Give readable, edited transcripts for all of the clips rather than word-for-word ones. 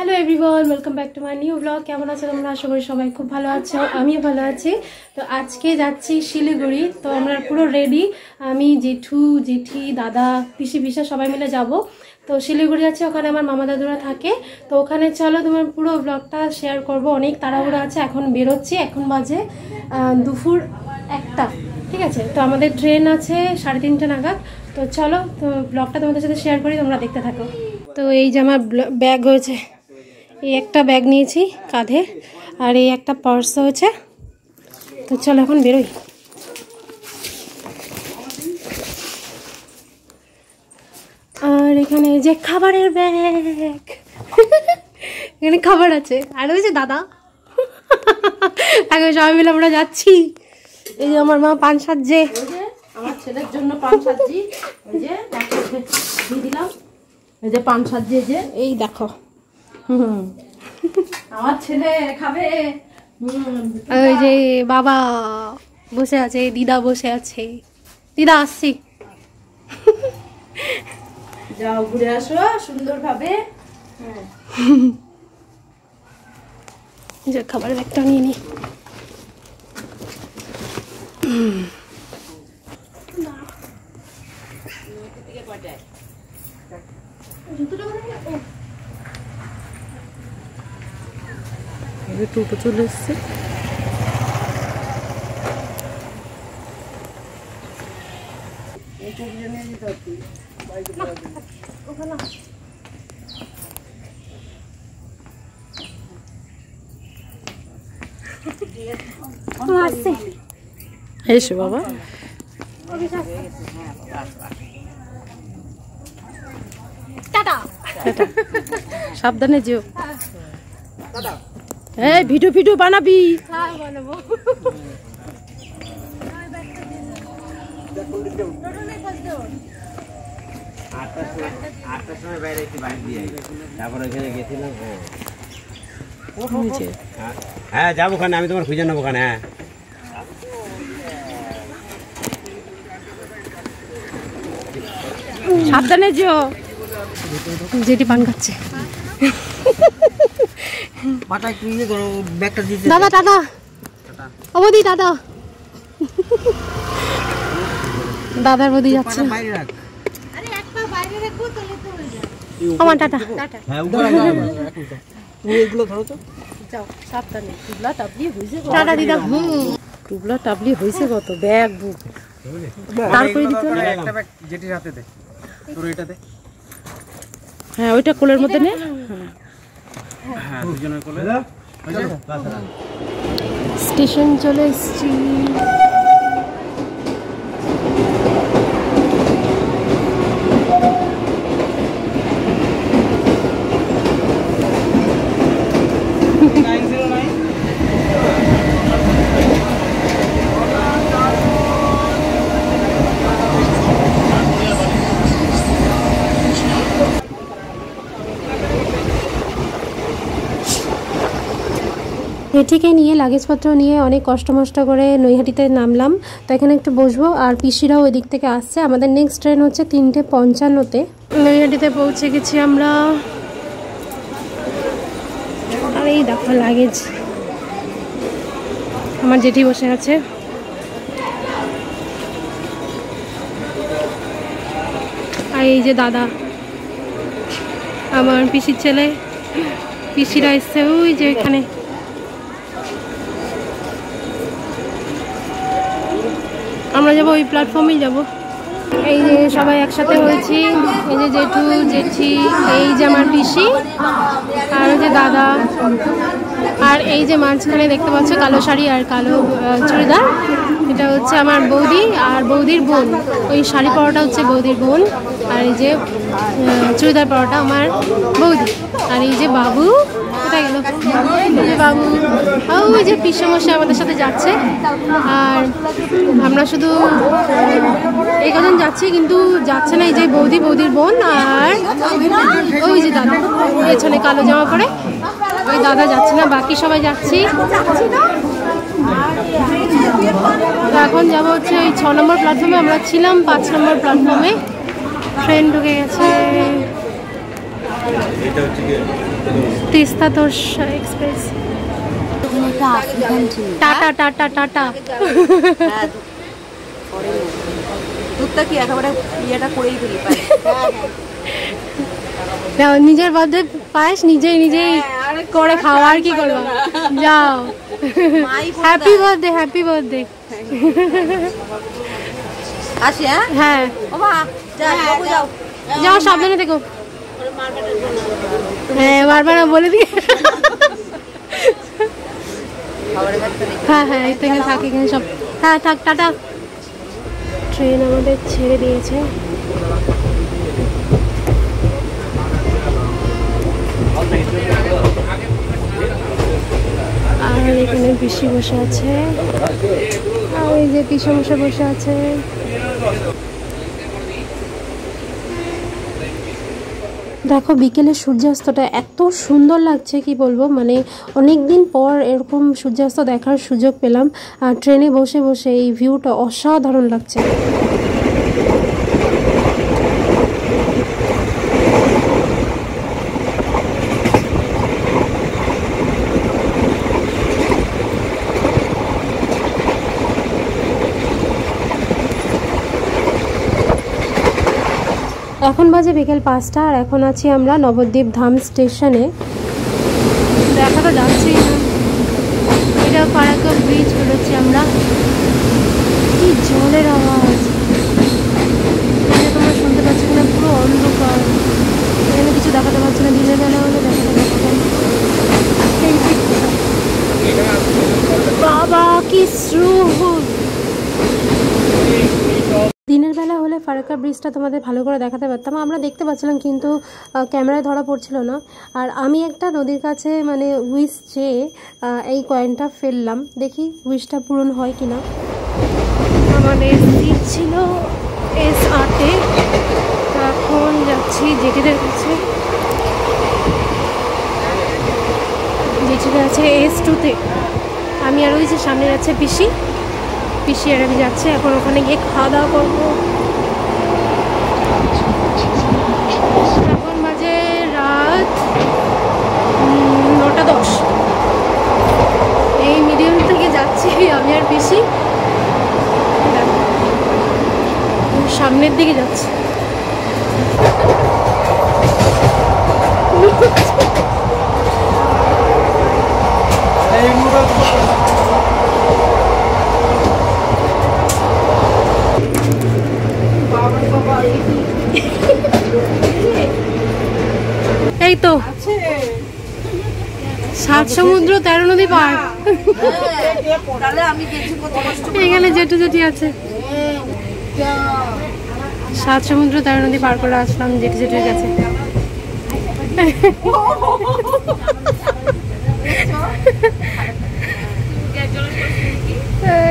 Hello everyone, welcome back to my new blog. কেমন আছো তোমরা? আশা করি সবাই খুব ভালো আছো, আমিও ভালো আছি। তো আজকে যাচ্ছি শিলিগুড়ি। তো আমরা পুরো রেডি, আমি জেঠু জেঠি দাদা পিসি পিসা সবাই মিলে যাব। তো শিলিগুড়ি যাচ্ছি, ওখানে আমার মামা দাদুরা থাকে। তো ওখানে চলো তোমার পুরো ব্লগটা শেয়ার করব। অনেক তাড়াহুড়ো আছে, এখন বেরোচ্ছি। এখন বাজে দুপুর 1টা, ঠিক আছে। তো আমাদের ট্রেন আছে 3:30 নাগাদ। তো চলো, তো ব্লগটা তোমাদের সাথে শেয়ার করি, তোমরা দেখতে থাকো। তো এই যে আমার ব্যাগ হয়েছে, এই একটা ব্যাগ নিয়েছি কাঁধে, আর এই একটা পার্স হয়েছে। তো চলো এখন বেরোই। আর এখানে যে খাবারের ব্যাগ, এখানে খাবার আছে। আর ওই যে দাদা, এখন সবাই মিলে আমরা যাচ্ছি। এই যে আমার মা পান সাজছে, আমার ছেলের জন্য পান সাজি, এই যে দিয়ে দিলাম। এই যে পান সাজি, এই যে এই দেখো আমার ছেলে খাবে। ওই যে বাবা বসে আছে, দিদা বসে আছে। দিদা আসছি। যাও ঘুরে আসো সুন্দরভাবে। যে খাবারের ব্যাগটা নিয়ে নি। টোটো চলে এসছে। এসো বাবা। সাবধানে যেও। এই ভিডিও ভিডিও বানাবি। হ্যাঁ যাবো ওখানে, আমি তোমার খুঁজে নেবো ওখানে। হ্যাঁ সাবধানে যেও। যেটি পান খাচ্ছে। দাদা দাদা, বৌদি দাদা, দাদার বৌদি যাচ্ছে। আমার টাটা টাটা দিদা। টুবলা টাবলি হয়েছে কত ব্যাগ বুক তারপরে দিতে হবে। যেটির হাতে দে, তোর এটা দে। হ্যাঁ ওইটা কোলের মধ্যে নে। হ্যাঁ দুজনের কোলে। স্টেশন চলে এসছি। এটিকে নিয়ে লাগেজপত্র নিয়ে অনেক কষ্ট করে নৈহাটিতে নামলাম। তো এখানে একটু বসবো, আর পিসিরাও ওই দিক থেকে আসছে। আমাদের নেক্সট ট্রেন হচ্ছে 3:55-তে। নৈহাটিতে পৌঁছে গেছি আমরা। আর এই দেখো লাগেজ, আমার জেঠি বসে আছে। আর এই যে দাদা, আমার পিসির ছেলে। পিসিরা এসছে ওই যে এখানে। আমরা যাবো ওই প্ল্যাটফর্মেই যাব। এই যে সবাই একসাথে হয়েছি। এই যে জেঠু জেঠি, এই যে আমার পিসি, আর ওই যে দাদা। আর এই যে মাঝখানে দেখতে পাচ্ছ কালো শাড়ি আর কালো চুড়িদার, এটা হচ্ছে আমার বৌদি আর বৌদির বোন। ওই শাড়ি পরাটা হচ্ছে বৌদির বোন, আর এই যে চুড়িদার পরাটা আমার বৌদি। আর এই যে বাবু, কোথায় গেল বাবু? ওই যে পিসমশাই আমাদের সাথে যাচ্ছে। আর আমরা শুধু এই কজন যাচ্ছি, কিন্তু যাচ্ছে না এই যে বৌদি, বৌদির বোন, আর ওই যে দাদা পেছনে কালো জামা পরে ওই দাদা যাচ্ছে না, বাকি সবাই যাচ্ছি। তো এখন যাবো হচ্ছে ওই 6 নম্বর প্ল্যাটফর্মে। আমরা ছিলাম 5 নম্বর প্ল্যাটফর্মে। ট্রেন ঢুকে গেছে। এটা হচ্ছে কি Teesta Torsa express. Tata tata tata. দুধটা কি একেবারে ইয়েটা করেই দিলি নিজের বার্থডে পায়েস নিজেই করে খাওয়া, আর কি করবো। যাও, হ্যাপি বার্থডে, হ্যাপি বার্থডে। আসি। হ্যাঁ যাও, সাবধানে থেকো। হ্যাঁ বারবার বলে দিই। হ্যাঁ হ্যাঁ এই তো এখানে থাকে, এখানে সব। হ্যাঁ থাক, টাটা। ট্রেন আমাদের ছেড়ে দিয়েছে। আর এখানে পিসি বসে আছে, আর এই যে পিসমশাই বসে আছে। দেখো বিকেলের সূর্যাস্তটা এত সুন্দর লাগছে, কি বলবো। মানে অনেক দিন পর এরকম সূর্যাস্ত দেখার সুযোগ পেলাম, আর ট্রেনে বসে বসে এই ভিউটা অসাধারণ লাগছে। এখন বাজে বিকেল 5টা, আর এখন আছি আমরা নবদ্বীপ ধাম স্টেশনে। দেখা তো যাচ্ছি না, এটা ফারাক্কা ব্রিজ বেরোচ্ছি আমরা। কি জলের আওয়াজ, তোমরা শুনতে পাচ্ছ কিনা, পুরো অন্ধকার, এখানে কিছু দেখাতে পারছি না। দিনের বেলা হলে দেখাতে পারতাম। বাবা কি স্রোত! দিনের বেলা হলে ফারাক্কা ব্রিজটা তোমাদের ভালো করে দেখাতে পারতাম, আমরা দেখতে পাচ্ছিলাম, কিন্তু ক্যামেরায় ধরা পড়ছিল না। আর আমি একটা নদীর কাছে মানে উইশ চেয়ে এই কয়েনটা ফেললাম, দেখি উইশটা পূরণ হয় কিনা। আমাদের সিট ছিল S8-এ, এখন যাচ্ছি জেঠিদের কাছে। জেঠিদের আছে S2-তে, আমি আর ওই যে সামনে যাচ্ছে পিসি আর আমি যাচ্ছি। এখন ওখানে গিয়ে খাওয়া দাওয়া করবো। এখন বাজে রাত 9:10। এই মিডিয়াম থেকে যাচ্ছি আমি আর পিসি, সামনের দিকে যাচ্ছি। এই তো 7 সমুদ্র 13 নদী পার। এখানে জেঠু জেঠি আছে। 7 সমুদ্র 13 নদী পার করে আসলাম জেঠু জেঠির কাছে।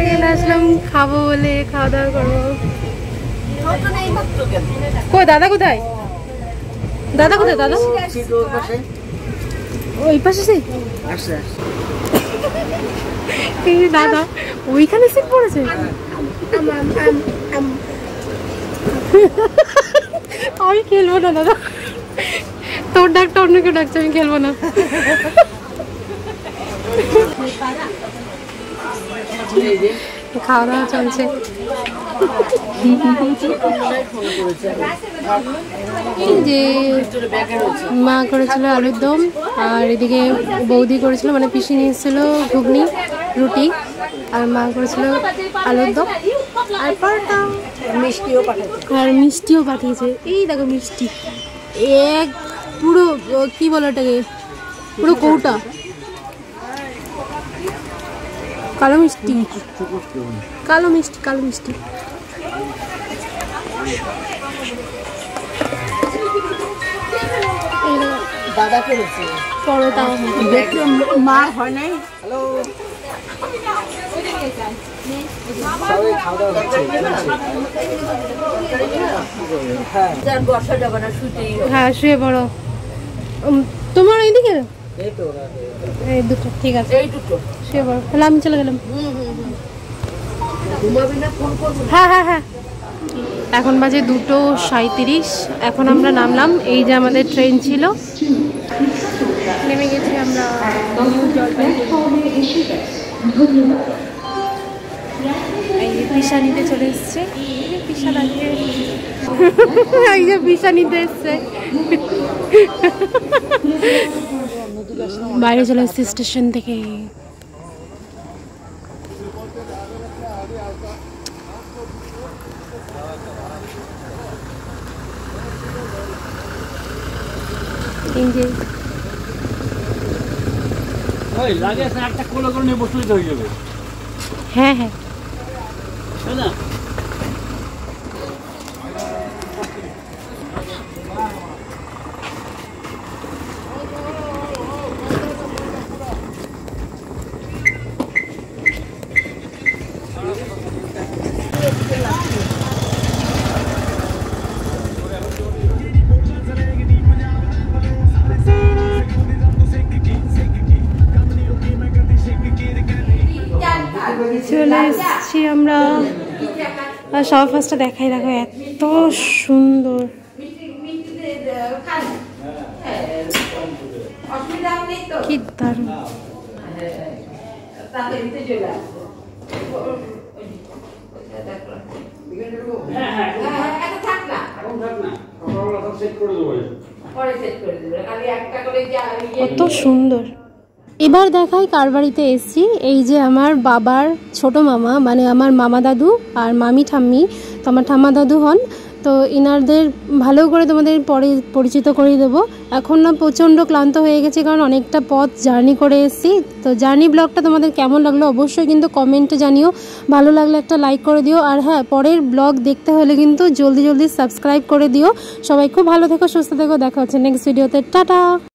এখানে আসলাম খাবো বলে, খাওয়া দাওয়া করবো। কই দাদা কোথায়? দাদা কোথায়? দাদা ওই পাশে সেই দাদা ওইখানে সিট পড়েছে। আমি খেলবো না দাদা, তোর ডাকটা অন্য কেউ ডাকছে, আমি খেলবো না। খাওয়া দাওয়া চলছে। যে মা করেছিল আলুর দম, আর এদিকে বৌদি করেছিল মানে পিসি নিয়ে এসেছিল ঘুগনি রুটি, আর মা করেছিল আলুর দম আর পরোটা, আর মিষ্টিও পাঠিয়েছে। এই দেখো মিষ্টি, এক পুরো কি বলে ওটাকে, পুরো কৌটা কালো মিষ্টি, কালো মিষ্টি, কালো মিষ্টি। দাদা করেছে পরোটা, মা হয় নাই। হ্যালো হ্যাঁ শুয়ে পড়ো। তোমার এইদিকে এই দুটো ঠিক আছে, শুয়ে পড়ো। তাহলে আমি চলে গেলাম। হ্যাঁ হ্যাঁ হ্যাঁ এখন বাজে 2:37। এখন আমরা নামলাম। এই যে আমাদের ট্রেন ছিল, নেমে গেছি আমরা নিউ জলপাইগুড়ি। এই যে পিসা নিতে চলে এসছে, পিসা দাঁড়িয়ে এই যে পিসা নিতে এসছে। বাইরে চলে এসছি স্টেশন থেকে। হ্যাঁ হ্যাঁ চলে এসেছি আমরা। সবার ফার্স্টটা দেখাই, দেখো এত সুন্দর। কি দারুণ। কত সুন্দর। এবার দেখাই কার বাড়িতে এসেছি। এই যে আমার বাবার ছোট মামা, মানে আমার মামা দাদু আর মামি ঠাম্মি, তো আমার ঠাম্মা দাদু হন। তো ইনারদের ভালো করে তোমাদের পরে পরিচিত করিয়ে দেবো। এখন না প্রচণ্ড ক্লান্ত হয়ে গেছে, কারণ অনেকটা পথ জার্নি করে এসেছি। তো জার্নি ব্লগটা তোমাদের কেমন লাগলো অবশ্যই কিন্তু কমেন্টে জানিও। ভালো লাগলে একটা লাইক করে দিও। আর হ্যাঁ, পরের ব্লগ দেখতে হলে কিন্তু জলদি জলদি সাবস্ক্রাইব করে দিও। সবাই খুব ভালো থেকো, সুস্থ থেকো। দেখা হচ্ছে নেক্সট ভিডিওতে। টাটা।